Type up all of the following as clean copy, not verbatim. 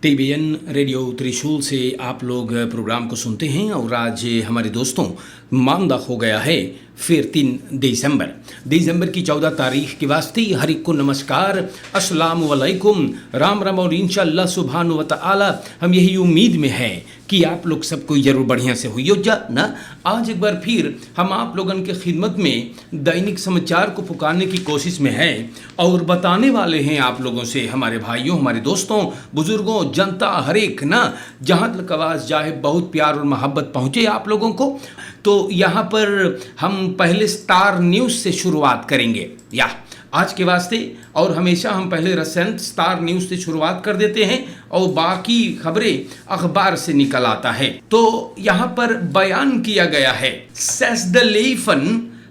TBN radio त्रिशूल से आप लोग प्रोग्राम को सुनते हैं और आज हमारे दोस्तों मामदा हो गया है फिर 3 दिसंबर की 14 तारीख के वास्ते हर एक को नमस्कार, अस्सलाम वालेकुम, राम राम और इंशाअल्लाह सुभान व तआला हम यही उम्मीद में हैं कि आप लोग सबको जरूर बढ़िया से हुई हो जा ना। आज एक बार फिर हम आप लोगों के खिदमत में दैनिक समाचार को पुकारने की कोशिश में हैं और बताने वाले हैं आप लोगों से, हमारे भाइयों, हमारे दोस्तों, बुजुर्गों, जनता, हर एक ना, जहाँ तक आवाज़ जाए बहुत प्यार और मोहब्बत पहुँचे आप लोगों को। तो यहाँ पर हम पहले स्टार न्यूज़ से शुरुआत करेंगे या आज के वास्ते, और हमेशा हम पहले रसेंट स्टार न्यूज़ से शुरुआत कर देते हैं और बाकी खबरें अखबार से निकल आता है। तो यहाँ पर बयान किया गया है Zes de leven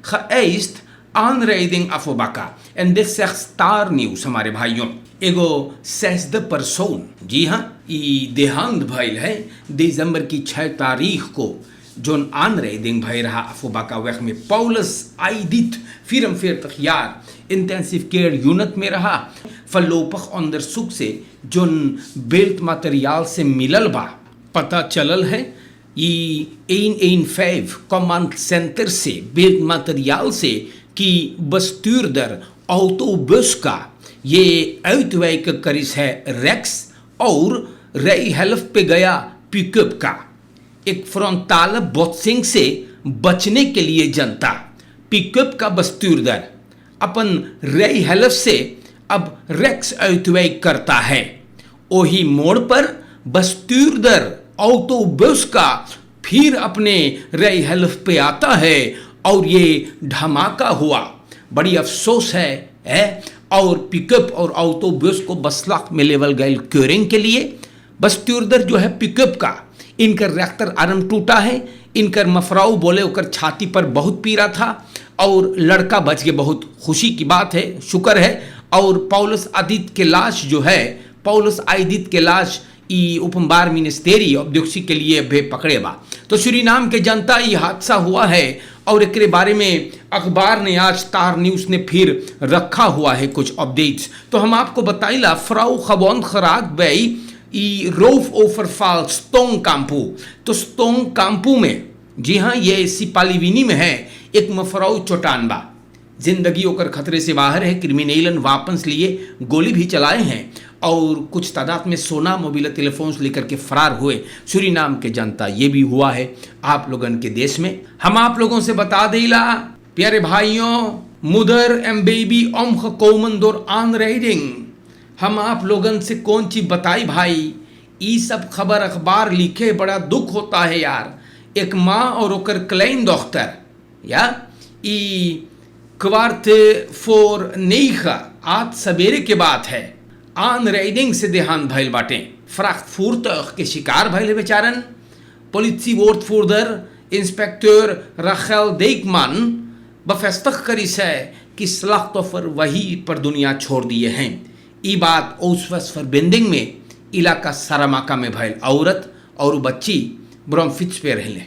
geëist aanrijding Abu Bakr en dit zegt star news हमारे भाइयों। एगो 6 परसोन, जी हाँ, ये देहांत भइल है दिसंबर की 6 तारीख को जोन aanrijding भई रहा Abu Bakr weg में पौलस आइदित फिर तखियार इंटेंसिव केयर यूनिट में रहा। फलोपख onderzoek से जोन बेल्ट मटेरियल से मिलल बा पता चलल है ये 115 कमांड सेंटर से बेल्ट मटेरियल से कि bestuurder autobus का ये uitwijken करिस है रेक्स और रई हेल्प पे गया पिकअप का एक फ्रंटाल बोत्सिंग से बचने के लिए जनता पिकअप का bestuurder अपन रई हेल्प से अब रेक्स uitwijk करता है। वही मोड़ पर bestuurder ऑटोबस का फिर अपने रई हेल्प पे आता है और ये धमाका हुआ। बड़ी अफसोस है और पिकअप और ऑटोबस को बसलाक में लेवल गए क्योरिंग के लिए। bestuurder जो है पिकअप का, इनकर रेक्टर आर्म टूटा है, इनकर मफराऊ बोले होकर छाती पर बहुत पीड़ा था और लड़का बच गए, बहुत खुशी की बात है, शुक्र है। और पौलस आदित के लाश जो है, पौलस आदित के लाश ई उपम्बार मिनिस्टेरी औद्योगिक के लिए भे पकड़े बा। तो सूरीनाम के जनता ये हादसा हुआ है और एक बारे में अखबार ने आज स्टार न्यूज़ ने फिर रखा हुआ है कुछ अपडेट्स। तो हम आपको बताइला फ्राउ खबौन खराक बई ई रोफ ओवरफॉल स्टोंग काम्पू। तो स्टोंग काम्पू में, जी हाँ, ये सिपालीविनी में है, एक मफराउ चोटान बा, जिंदगी होकर खतरे से बाहर है। क्रिमिनलन वापन्स लिए गोली भी चलाए हैं और कुछ तादाद में सोना, मोबाइल टेलीफोन्स लेकर के फरार हुए। सूरीनाम के जनता ये भी हुआ है आप लोगन के देश में। हम आप लोगों से बता देला प्यारे भाइयों, मुदर एम बेबी ओम कोमन दोर aanrijding। हम आप लोगन से कौन चीज बताई भाई, ये सब खबर अखबार लिखे बड़ा दुख होता है यार। एक माँ और ओकर क्लाइन डॉक्टर या ई क्वार्ट फोर नेखा आज सवेरे के बात है aanrijding से देहांत भइल बाटे। फ्रांकफुर्ट के शिकार भइल बेचारन। politiewoordvoerder इंस्पेक्टर राखेल डेकमान बफेस्तख करिस है कि स्लाख्तोफर वही पर दुनिया छोड़ दिए हैं। ये बात ओसवस फरबेंडिंग में इलाका सारामाका में भइल। औरत और बच्ची ब्रोमफिट्स पे रहले।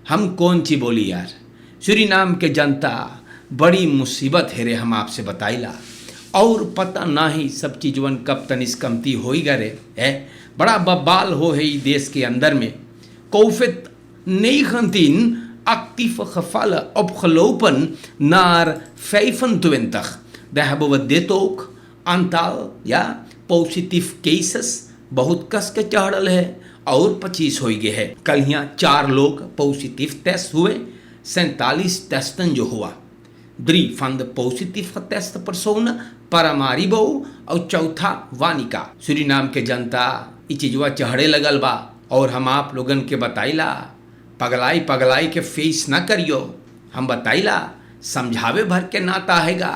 हम कौन ची बोली यार, सूरीनाम के जनता बड़ी मुसीबत है रे, हम आपसे बताइला। और पता ना ही सब चीजवन कब तनिस कमती होई गए है, बड़ा बबाल हो है देश के अंदर में। कोफित नई खंतीन actieve gevallen opgelopen naar 25. Daar hebben we dit ook aantal positief cases बहुत कस के चढ़ल है और 25 हो गए है। कल यहाँ 4 लोग पॉजिटिव टेस्ट हुए, 47 टेस्टन जो हुआ। 3 van de positief geteste personen Paramaribo और चौथा वानिका। सूरीनाम के जनता ये चीजवा चढ़े लगल बा और हम आप लोगन के बताइला पगलाई के फेस ना करियो। हम बताइला समझावे भर के नाता हैगा।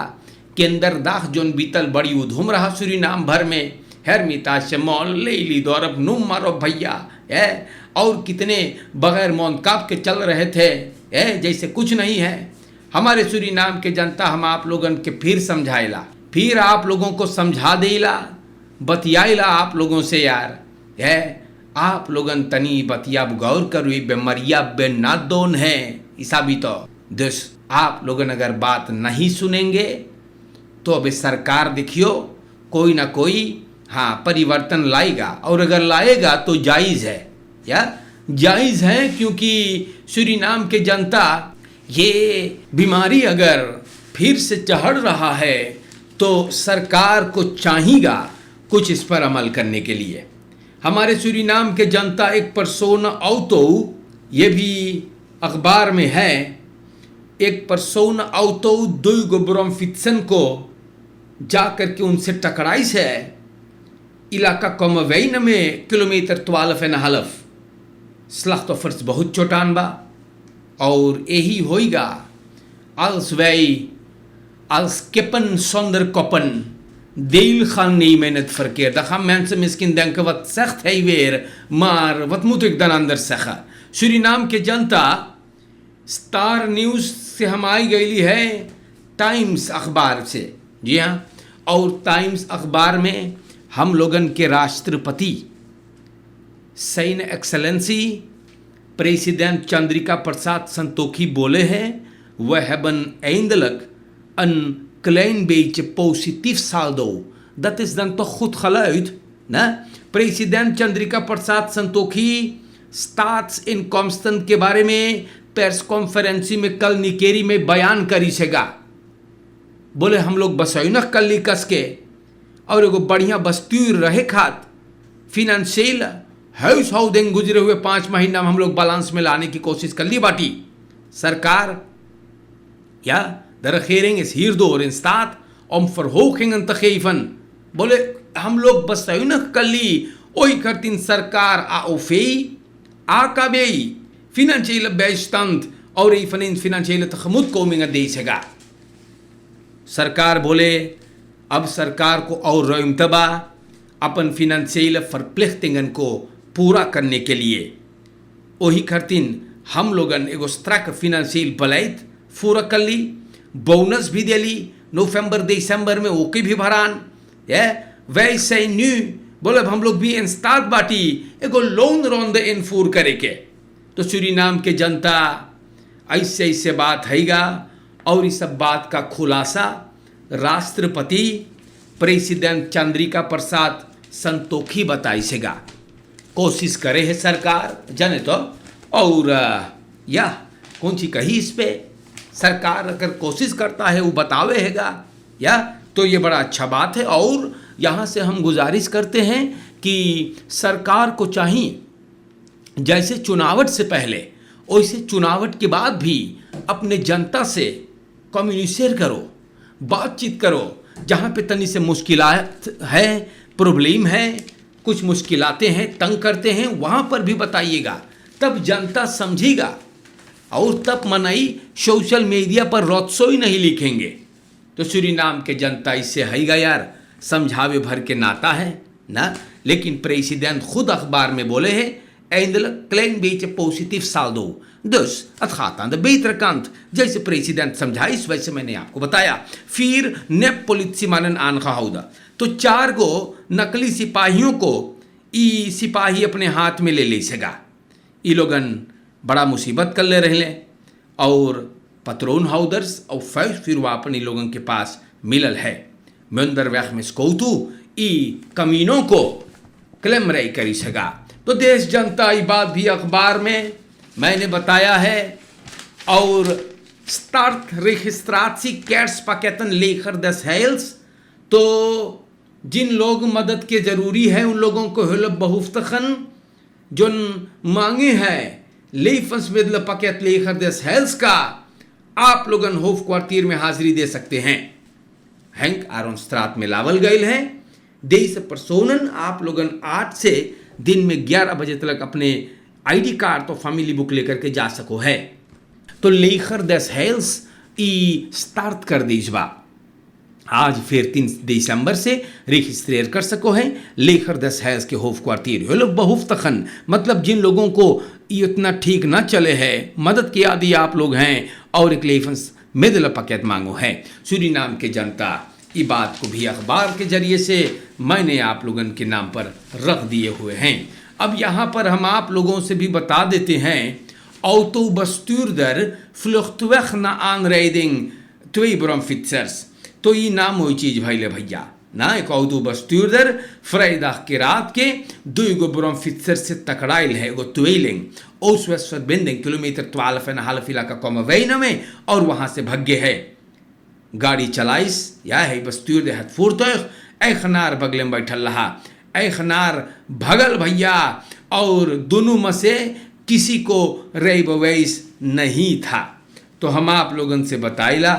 केंदर दाख जोन बीतल बड़ी उधूम रहा सूरीनाम भर में। हेरमिता से मॉल ले ली दौरब नुम मारो भैया है, और कितने बगैर मौन काप के चल रहे थे जैसे कुछ नहीं है। हमारे सूरीनाम के जनता हम आप लोगन के फिर समझाइला, फिर आप लोगों को समझा देला, बतियाइला आप लोगों से यार है। आप लोगन तनी बतिया गौर करो, बेमरिया बेनादोन है ईसा भी। तो दोस्त आप लोगन अगर बात नहीं सुनेंगे तो अब सरकार देखियो कोई ना कोई हाँ परिवर्तन लाएगा, और अगर लाएगा तो जायज़ है, या जायज़ है, क्योंकि सूरीनाम के जनता ये बीमारी अगर फिर से चढ़ रहा है तो सरकार को चाहिएगा कुछ इस पर अमल करने के लिए। हमारे सूरीनाम के जनता एक पर्सोना ऑटो, ये भी अखबार में है, एक पर्सोना ऑटो 2 ब्रोमफित्सन को जा करके उनसे टकराई से इलाका कमवैन में किलोमीटर 12,5 स्लाख्तफर्स बहुत चोटान बा, और यही होएगा als wij als kippen zonder koppen deel gaan nemen in het verkeer. Dan gaan mensen misschien denken, wat zegt hij weer? Maar wat moet ik dan anders zeggen? Suriname के जनता स्टार न्यूज़ से हम आई गई है times अखबार से, जी हाँ, और times अखबार में हम लोगन के राष्ट्रपति San excellency president Chandrika Prasad Santokhi बोले हैं, we hebben eindelijk een klein beetje positief saldo. Dat is dan toch goed geluid, né? President Chandrika Prasad Santokhi staatsinkomsten के बारे में प्रेस कॉन्फ्रेंसी में कल निकेरी में बयान करी सेगा। बोले हम लोग बसैन कल्ली कस के और एगो बढ़िया बस्तूर रहे खात फिनेंशियल हाउस होल्डिंग गुजरे हुए 5 महीना में हम लोग बैलेंस में लाने की कोशिश कर ली बाटी सरकार। Ja, de regering is hierdoor in staat om verhogingen te geven. बोले हम लोग bezuinig kali ooit in सरकार AOV, AKB, financiële bijstand और eveneens financiële tegemoetkomingen देगा। सरकार बोले अब सरकार को और ruimte बा अपन financiële verplichtingen को पूरा करने के लिए। वही करतीन हम लोगन एगो strak financieel beleid पूरा कर ली, बोनस भी दे ली नवंबर दिसंबर में, ओके भी भरान है वैसे न्यू बोले हम लोग भी इंस्टाट बाटी एगो लोन रोंदे इनफूर करे के। तो सूरीनाम के जनता ऐसे ऐसे बात हैगा, और इस सब बात का खुलासा राष्ट्रपति प्रेसिडेंट चंद्रिका प्रसाद संतोखी बताई सेगा। कोशिश करे है सरकार जाने तो, और या कौन सी कही इस पे सरकार अगर कोशिश करता है वो बतावे हैगा, या तो ये बड़ा अच्छा बात है। और यहाँ से हम गुजारिश करते हैं कि सरकार को चाहिए जैसे चुनावट से पहले वैसे चुनावट के बाद भी अपने जनता से कम्युनिकेट करो, बातचीत करो। जहाँ पे तनी से मुश्किलात है, प्रॉब्लम है, कुछ मुश्किलातें हैं, तंग करते हैं, वहाँ पर भी बताइएगा, तब जनता समझेगा। और तब मनाई सोशल मीडिया पर रोत्सोई नहीं लिखेंगे। तो सूरीनाम के जनता इससे हैगा यार, समझावे भर के नाता है ना। लेकिन प्रेसिडेंट खुद अखबार में बोले हैं eindelijk klein beetje positief saldo, dus het gaat aan de betere kant। जैसे प्रेसिडेंट समझाइस वैसे मैंने आपको बताया। फिर नेप politiemannen aangehouden, तो 4 गो नकली सिपाहियों को ई सिपाही अपने हाथ में ले सका। ई लोगन बड़ा मुसीबत कर ले रहे, और पत्रोन हाउदर्स और फैस फिर वापन इन लोगों के पास मिलल है। मंदर वैख में स्कौतू ई कमीनों को क्लेम रही करी सका। तो देश जनता ये बात भी अखबार में मैंने बताया है। और start registratie kerstpakketten leger des heils, तो जिन लोग मदद के ज़रूरी है उन लोगों को hulp behoeftigen जो मांगे हैं levensmiddelenpakket leger des heils का, आप लोगन होफ क्वार्टियर में हाजिरी दे सकते हैं। हैंक आरोन स्ट्रात में लावल गए हैं। देश परसोनन आप लोगन 8 से दिन में 11 बजे तक अपने आईडी कार्ड तो फैमिली बुक लेकर के जा सको है। तो लेखर देस हेल्स ई स्टार्ट कर दीजवा आज 14 दिसंबर से रजिस्ट्रेर कर सको है लेखर देस हेल्स के होफ क्वार्टियर। ये लोग बहुफ्तखन मतलब जिन लोगों को ये इतना ठीक ना चले है, मदद के आदि आप लोग हैं और एक लेफंस मिडल पैकेट मांगो है। सूरीनाम के जनता ये बात को भी अखबार के जरिए से मैंने आप लोगों के नाम पर रख दिए हुए हैं। अब यहाँ पर हम आप लोगों से भी बता देते हैं autobestuurder vluchtweg na aanrijding 2 bromfietsers। तो ये नाम वही चीज़ भाई ले भैया, Na, ik hou bestuurder vrijdag keer 2 bromfietser zit takarail है वो tweeling ओस्ट-वेस्ट verbinding किलोमीटर 12,5 इलाका komen में और वहां से भगे है गाड़ी चलाइस या है bestuurder het voertuig eigenaar बगल में बैठल रहा eigenaar भगल भैया और दोनों में से किसी को रेबवेस नहीं था। तो हम आप लोगन से बताइला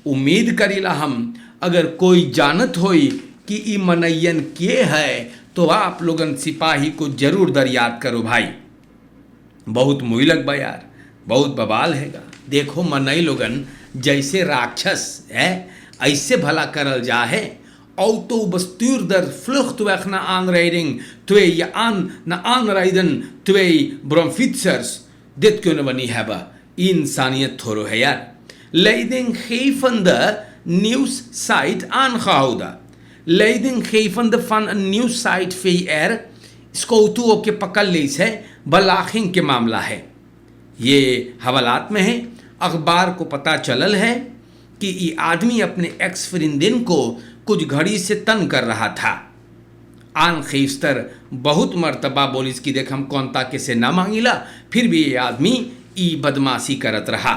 उम्मीद करीला हम अगर कोई जानत होई कि ई मनैयन के है तो आप लोगन सिपाही को जरूर दरियात करो भाई। बहुत मुइलक बा यार, बहुत बवाल हैगा। देखो मनई लोगन जैसे राक्षस है ऐसे भला करल जा है Auto bestuurder vluchtweg naar aanrijding 2 na aanrijden 2 bromfietsers. Dit kunnen we niet hebben. Insaniet thoro है यार। Leidinggevende nieuwssite aangehouden. Leidinggevende van een nieuwssite VR स्कौतुओं के पकड़ ली से बलाखिंग के मामला है। ये हवालात में है। अखबार को पता चलल है कि ये आदमी अपने एक्स फ्रिंदिन को कुछ घड़ी से तंग कर रहा था। आन खीस्तर बहुत मर्तबा बोलिस की देख हम कौनता के से ना मांगिला फिर भी ये आदमी ई बदमाशी करत रहा।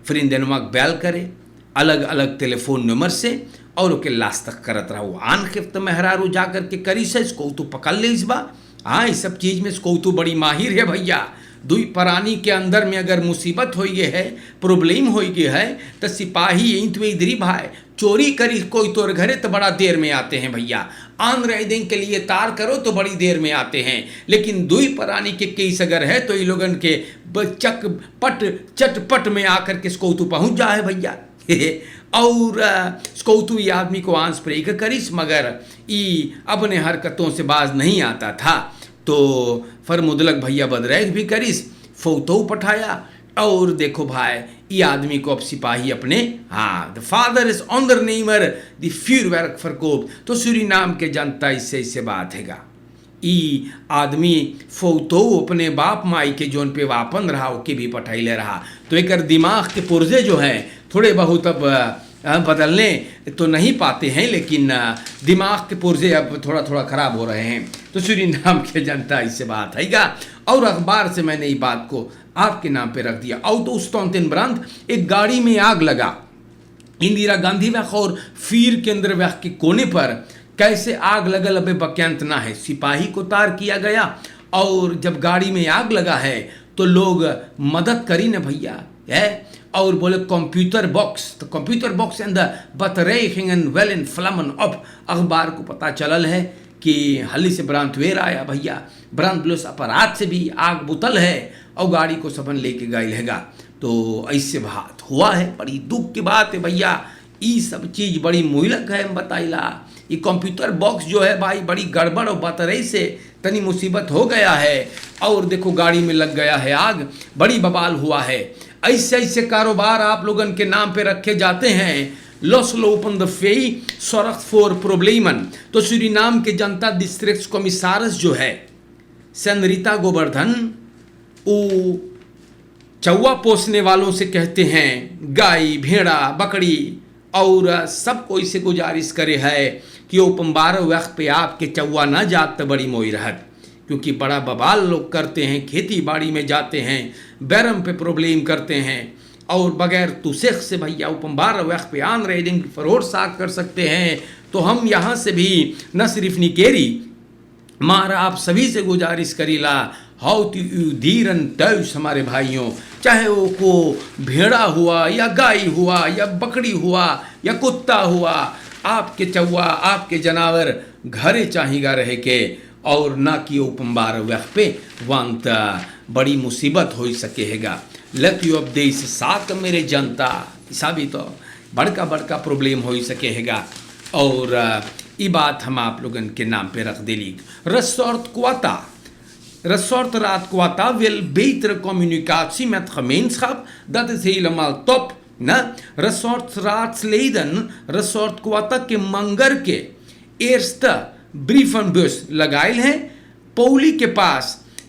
फ्रिंदिनवा बैल करे अलग अलग टेलीफोन नंबर से और ओके लाश तक करत रहा। वो आन खिफ्त मेहरारू जा कर के करी से इसको तो पकड़ ले इस बा। हाँ इस सब चीज़ में इसको तो बड़ी माहिर है भैया। दुई प्राणी के अंदर में अगर मुसीबत हो गई है प्रॉब्लम हो गई है तो सिपाही यहीं तो इधरी भाई चोरी करी कोई तोर घरे तो बड़ा देर में आते हैं भैया। आन राइडिंग के लिए तार करो तो बड़ी देर में आते हैं। लेकिन दुई प्राणी के केस अगर है तो ये लोगन के चटपट में आकर के इसको तो पहुँच जाए भैया। और स्कौतु ये आदमी को आंस प्रेक करिस मगर ई अपने हरकतों से बाज नहीं आता था तो फरमुदलक भैया बदरैग भी करिस फोतो पठाया। और देखो भाई ये आदमी को अब सिपाही अपने द फादर इज ऑनर नेमर द फ्यूरवर्क फरकोप तो सूरीनाम के जनता इससे बात हैगा। ई आदमी फोतो अपने बाप माई के जोन पे वापन रहा ओके भी पठाइले रहा। तो एक दिमाग के पुर्जे जो हैं थोड़े बहुत अब बदलने तो नहीं पाते हैं लेकिन दिमाग के पुर्जे अब थोड़ा थोड़ा ख़राब हो रहे हैं। तो सूरीनाम के जनता इससे बात हैगा। और अखबार से मैंने ये बात को आपके नाम पे रख दिया। auto stond in brand एक गाड़ी में आग लगा। इंदिरा गांधी वैख और फीर केंद्र वैख के कोने पर कैसे आग लगल अबे बक्यांत ना है। सिपाही को तार किया गया और जब गाड़ी में आग लगा है तो लोग मदद करी न भैया है और बोले कंप्यूटर बॉक्स तो कंप्यूटर बॉक्स एंड द बतरे हिंगन वेल इन फ्लमन अब अखबार को पता चलल है कि हल्ली से ब्रांतवेर आया भैया। ब्रांत प्लस अपराध से भी आग बुतल है और गाड़ी को सबन लेके गए हैगा। तो ऐसे बात हुआ है बड़ी दुख की बात है भैया। ये सब चीज़ बड़ी मुहलक है हम बताइला। ये कंप्यूटर बॉक्स जो है भाई बड़ी गड़बड़ और बतरई से तनी मुसीबत हो गया है और देखो गाड़ी में लग गया है आग बड़ी बवाल हुआ है। ऐसे ऐसे कारोबार आप लोगन के नाम पे रखे जाते हैं। लॉसलोपन द फेई सौरख फॉर प्रॉब्लमन तो सूरीनाम के जनता डिस्ट्रिक्ट कमिसारस जो है सेनरिता गोवर्धन वो चौवा पोसने वालों से कहते हैं गाय भेड़ा बकरी और सबको इसे गुजारिश करे है कि वो 12 वक्त पे आपके चौवा ना जात तो बड़ी मोई रहत क्योंकि बड़ा बवाल लोग करते हैं। खेती बाड़ी में जाते हैं बैरम पे प्रॉब्लम करते हैं और बगैर तुसेख से भैया वो 12 वक्त पे आन राइडिंग फरोर साग कर सकते हैं। तो हम यहाँ से भी न सिर्फ निकेरी मारा आप सभी से गुजारिश करीला हाउ टू धीरन तैस हमारे भाइयों चाहे वो को भेड़ा हुआ या गाय हुआ या बकरी हुआ या कुत्ता हुआ आपके चौवा आपके जानवर घरे चाहिएगा रहे के और ना कि वो 12 वक्त पे वंत बड़ी मुसीबत हो सके हैगा। लत यू अब देश साथ मेरे जनता ऐसा भी तो बड़का बड़का प्रॉब्लम हो सके हैगा। और ये बात हम आप लोगन के नाम पे रख दिली। Resort Raad Quata wil betere communicatie met gemeenschap. Dat is helemaal top. Resortraadsleden, Resort Quata के मंगर के eerste brievenbus लगाइल है पौली के पास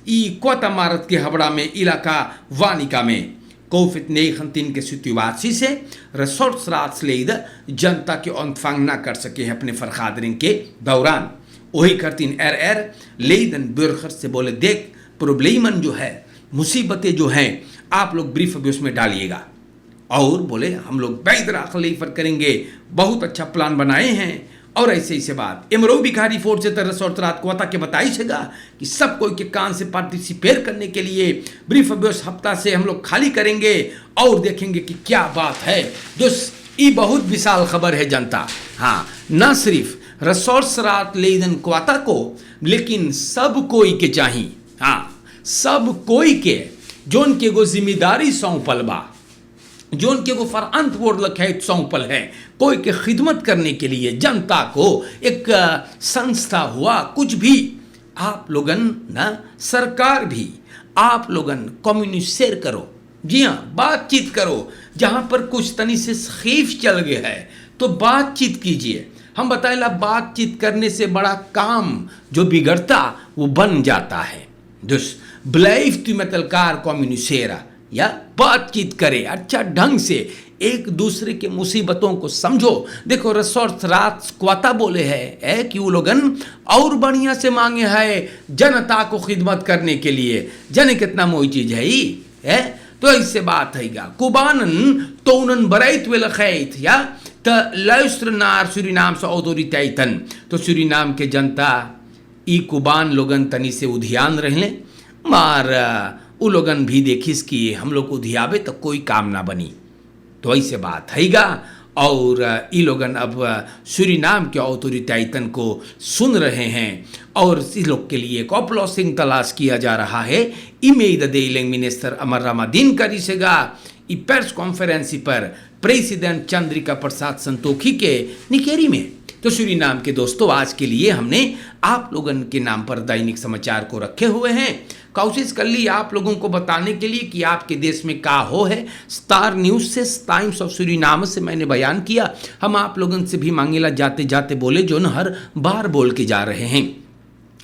ई क्वाता मारत के हबड़ा में इलाका वानिका में COVID-19 की situatie se ressortsraadsleden जनता की ontvang ना कर सके हैं अपने vergadering के दौरान। वही करतीन लेden burgers से बोले देख प्रॉब्लम जो है, मुसीबतें जो हैं, आप लोग ब्रीफ अभी उसमें डालिएगा। और बोले हम लोग बैदराख लेफर करेंगे, बहुत अच्छा प्लान बनाए हैं। और ऐसे ऐसे बात इमरो भिखारी फोर्स से तरस और रात को के बताई छेगा कि सब कोई के कान से पार्टिसिपेट करने के लिए ब्रीफ अभ्यास हफ्ता से हम लोग खाली करेंगे और देखेंगे कि क्या बात है। जो ये बहुत विशाल खबर है जनता। हाँ, न सिर्फ रिसोर्स रात लेदन क्वाता को, लेकिन सब कोई के चाहिए। हाँ, सब कोई के जोन के गो जिम्मेदारी सौंपल बा, जोन के को फरअंत वोड लखे सौंपल है कोई के खिदमत करने के लिए, जनता को एक संस्था हुआ कुछ भी, आप लोगन ना सरकार भी, आप लोगन कम्युनिकेट करो। जी हाँ, बातचीत करो। जहां पर कुछ तनी से खीफ चल गया है तो बातचीत कीजिए। हम बताएला बातचीत करने से बड़ा काम जो बिगड़ता वो बन जाता है। dus blijft u met elkaar communiceren, या बातचीत करे अच्छा ढंग से, एक दूसरे के मुसीबतों को समझो। देखो रिसोर्स रात क्वाता बोले है कि वो लोगन और बढ़िया से मांगे है जनता को खिदमत करने के लिए। जने कितना मोई चीज है ही है, तो इससे बात है कुबानन तोनन बरैत वेल खैत या त luister naar Surinaamse autoriteiten। तो सूरीनाम के जनता ई कुबान लोगन तनी से उधियान रहले, मार उ लोगन भी देखिस कि हम लोग उधियावे तो कोई काम ना बनी। तो ऐसे बात हैगा। और ई लोगन अब सूरीनाम के ऑथोरिटाइटन को सुन रहे हैं और इस लोग के लिए कॉपलॉसिंग तलाश किया जा रहा है। इमेद देलिंग मिनिस्टर अमर रामादीन करीसेगा ई प्रेस कॉन्फ्रेंस पर प्रेसिडेंट चंद्रिका प्रसाद संतोखी के निकेरी में। तो सूरीनाम के दोस्तों, आज के लिए हमने आप लोगों के नाम पर दैनिक समाचार को रखे हुए हैं। कोशिश कर ली आप लोगों को बताने के लिए कि आपके देश में क्या हो है। स्टार न्यूज़ से, टाइम्स ऑफ सूरीनाम से मैंने बयान किया। हम आप लोगों से भी मांगेला जाते जाते बोले जो न हर बार बोल के जा रहे हैं।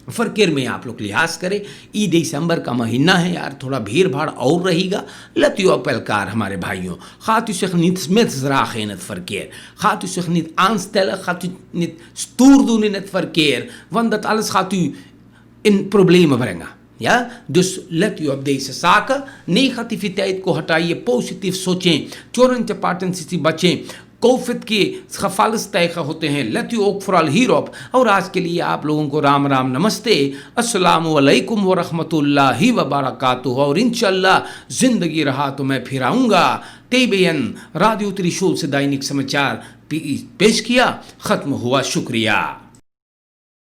फरकेर में आप लोग लिहाज करें, ई दिसंबर का महीना है यार, थोड़ा भीड़ भाड़ और रहेगा। लतियो अपलकार हमारे भाइयों, खातु sich niet met zraag in het verkeer, gaat u zich niet aanstellen, gaat u niet stoer doen in het verkeer, want dat alles gaat u in problemen brengen। Ja, dus let u op deze zaken, negativiteit को हटाइए, positief सोचें, चोरन चपाटन से बचें। Covid के खफाल तयखा होते हैं, let you okay for हीरोप। और आज के लिए आप लोगों को राम राम नमस्ते, अस्सलामु अलैकुम व रहमतुल्लाहि व बरकातुहू। और इंशाअल्लाह जिंदगी रहा तो मैं फिर आऊँगा। तेबेयन रेडियो त्रिशूल से दैनिक समाचार पेश किया, ख़त्म हुआ। शुक्रिया।